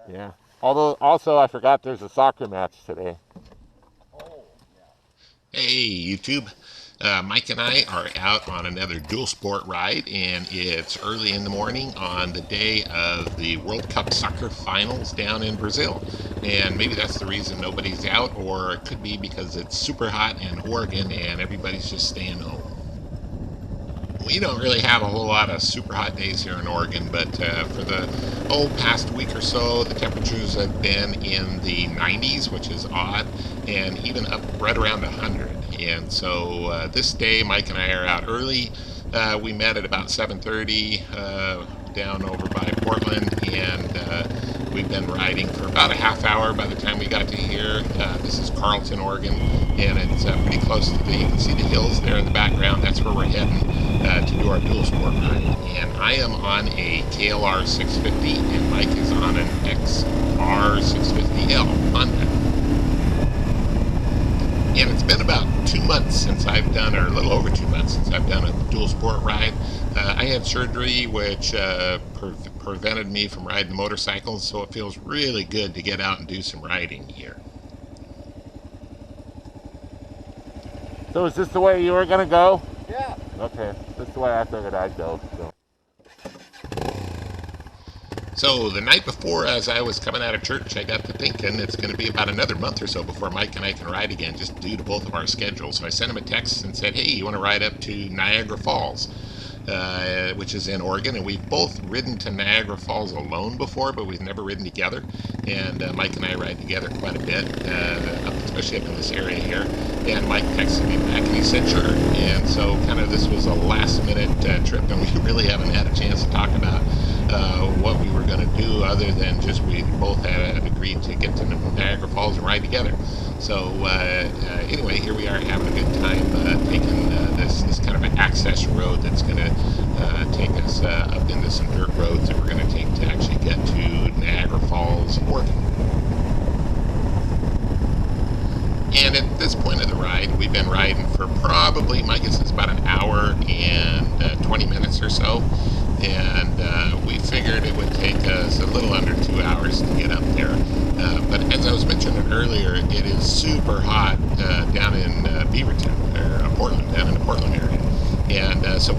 Yeah. Although, also, I forgot there's a soccer match today. Oh, yeah. Hey YouTube, Mike and I are out on another dual sport ride, and it's early in the morning on the day of the World Cup soccer finals down in Brazil. And maybe that's the reason nobody's out, or it could be because it's super hot in Oregon and everybody's just staying home. We don't really have a whole lot of super hot days here in Oregon, but for the past week or so, the temperatures have been in the 90s, which is odd, and even up right around 100. And so this day, Mike and I are out early. We met at about 7:30 down over by Portland, and we've been riding for about a half hour by the time we got to here. This is Carlton, Oregon, and it's pretty close to you can see the hills there in the background. That's where we're heading to do our dual sport ride. And I am on a KLR650, and Mike is on an XR650L Honda. And it's been about 2 months since I've done, or a little over 2 months since I've done a dual sport ride. I had surgery which prevented me from riding motorcycles, so it feels really good to get out and do some riding here. So is this the way you were going to go? Yeah. Okay. This is the way I figured I'd go. So the night before, as I was coming out of church, I got to thinking it's going to be about another month or so before Mike and I can ride again, just due to both of our schedules. So I sent him a text and said, hey, you want to ride up to Niagara Falls, which is in Oregon. And we've both ridden to Niagara Falls alone before, but we've never ridden together. And Mike and I ride together quite a bit, especially up in this area here. And Mike texted me back and he said, sure. And so kind of this was a last minute trip, and we really haven't had a chance to talk about what we were going to do other than just we both had agreed to get to Niagara Falls and ride together. So anyway, here we are having a good time taking this kind of an access road that's going to take us up into some dirt roads that we're going to take to actually get to Niagara Falls, Oregon. And at this point of the ride, we've been riding for probably, my guess is about an hour and 20 minutes or so. And we figured it would take us a little under 2 hours to get up there. But as I was mentioning earlier, it is super hot down in Beaverton, or Portland, down in the Portland area. And so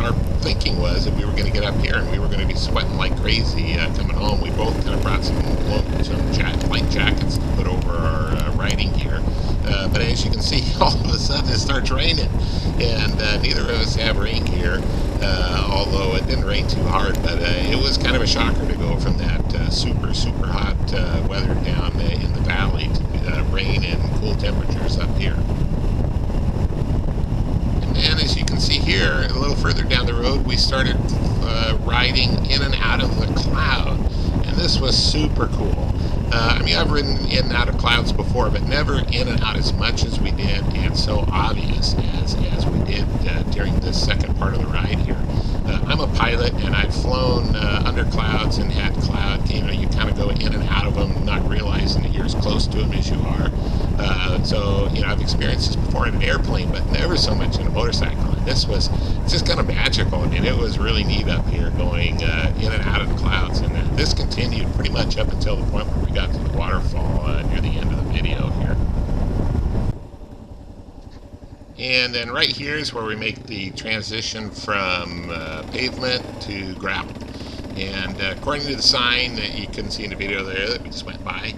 our thinking was that we were going to get up here and we were going to be sweating like crazy coming home. We both kind of brought some light jackets to put over our riding gear. But as you can see, all of a sudden it starts raining. And neither of us have rain gear, although it didn't rain too hard. But it was kind of a shocker to go from that super hot weather down in the valley to rain and cool temperatures up here. And as you can see here, a little further down the road, we started riding in and out of the cloud. And this was super cool. I mean, I've ridden in and out of clouds before, but never in and out as much as we did, and so obvious as we did during this second part of the ride here. I'm a pilot, and I've flown under clouds and had cloud. You kind of go in and out of them, not realizing that you're as close to them as you are. So I've experienced this before in an airplane, but never so much in a motorcycle. And this was just kind of magical. I mean, it was really neat up here, going in and out of the clouds. And this continued pretty much up until the point where we got to the waterfall near the end of the video here. And then right here is where we make the transition from pavement to gravel. And according to the sign that you couldn't see in the video there that we just went by,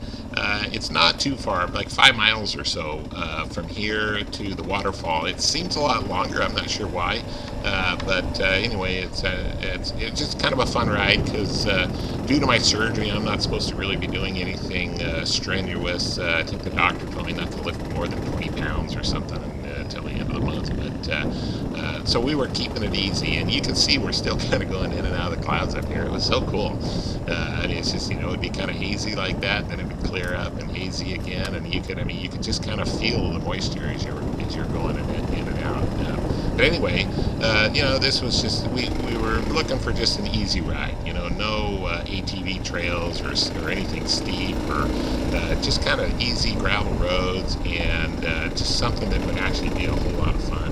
it's not too far, like 5 miles or so from here to the waterfall. It seems a lot longer. I'm not sure why, but anyway, it's just kind of a fun ride because due to my surgery, I'm not supposed to really be doing anything strenuous. I think the doctor told me not to lift more than 20 pounds or something until the end of the month. But so we were keeping it easy, and you can see we're still kind of going in and out of the clouds up here. It was so cool. I mean, it's just it'd be kind of hazy like that, then it would clear up and hazy again, and you could just kind of feel the moisture as you're going in and out. But anyway, this was just we were looking for just an easy ride. No ATV trails or anything steep, or just kind of easy gravel roads, and just something that would actually be a whole lot of fun.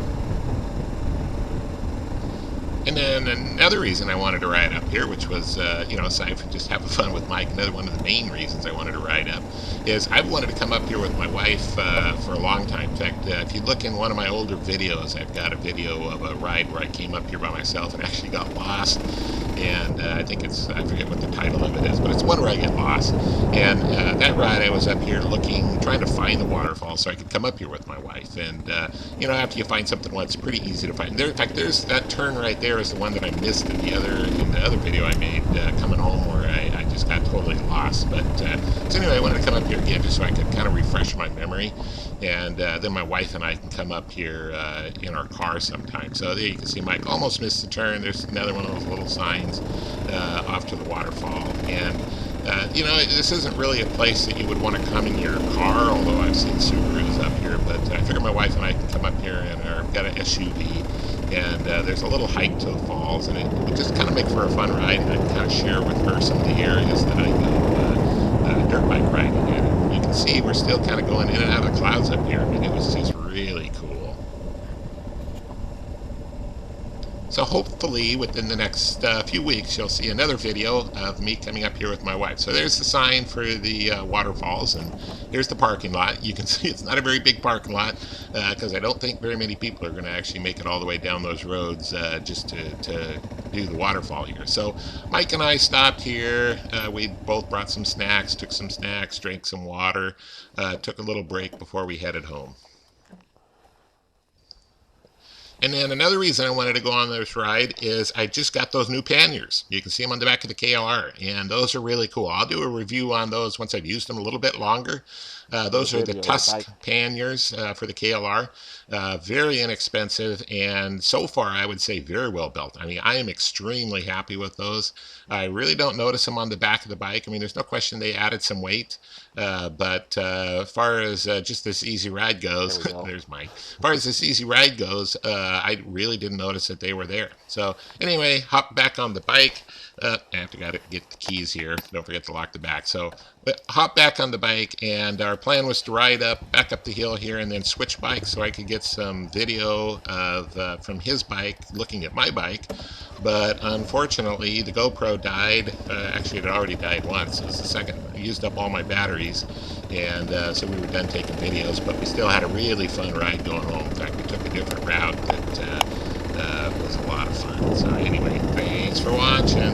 And And then another reason I wanted to ride up here, which was, you know, aside from just having fun with Mike, another one of the main reasons I wanted to ride up is I've wanted to come up here with my wife for a long time. In fact, if you look in one of my older videos, I've got a video of a ride where I came up here by myself and actually got lost. And I think it's, I forget what the title of it is, but it's one where I get lost. And that ride I was up here looking, trying to find the waterfall so I could come up here with my wife. And, you know, after you find something once, it's pretty easy to find. There, in fact, there's that turn right there is the one that I missed in the other video I made coming home where I just got totally lost. But so anyway, I wanted to come up here again just so I could kind of refresh my memory. And then my wife and I can come up here in our car sometime. So there you can see Mike almost missed the turn. There's another one of those little signs off to the waterfall. And you know, this isn't really a place that you would want to come in your car, although I've seen Subarus up here. But I figured my wife and I can come up here in our, got an SUV. And there's a little hike to the falls, and it would just kind of make for a fun ride. And I'd kind of share with her some of the areas that I go dirt bike riding in. And you can see we're still kind of going in and out of the clouds up here. I mean, it was just really cool. So hopefully within the next few weeks you'll see another video of me coming up here with my wife. So there's the sign for the waterfalls, and here's the parking lot. You can see it's not a very big parking lot because I don't think very many people are going to actually make it all the way down those roads just to do the waterfall here. So Mike and I stopped here. We both brought some snacks, took some snacks, drank some water, took a little break before we headed home. And then another reason I wanted to go on this ride is I just got those new panniers. You can see them on the back of the KLR, and those are really cool. I'll do a review on those once I've used them a little bit longer. Those are the Tusk Panniers for the KLR. Very inexpensive, and so far I would say very well built. I mean, I am extremely happy with those. I really don't notice them on the back of the bike. I mean, there's no question they added some weight, but as far as just this easy ride goes, there's Mike. As far as this easy ride goes, I really didn't notice that they were there. So anyway, hop back on the bike. I have to get the keys here. Don't forget to lock the back. So hop back on the bike, and our plan was to ride back up the hill here and then switch bikes so I could get some video of from his bike looking at my bike. But unfortunately, the GoPro died. Actually, it had already died once. It was the second. I used up all my batteries, and so we were done taking videos. But we still had a really fun ride going home. In fact, we took a different route that was a lot of fun. So anyway, thanks for watching.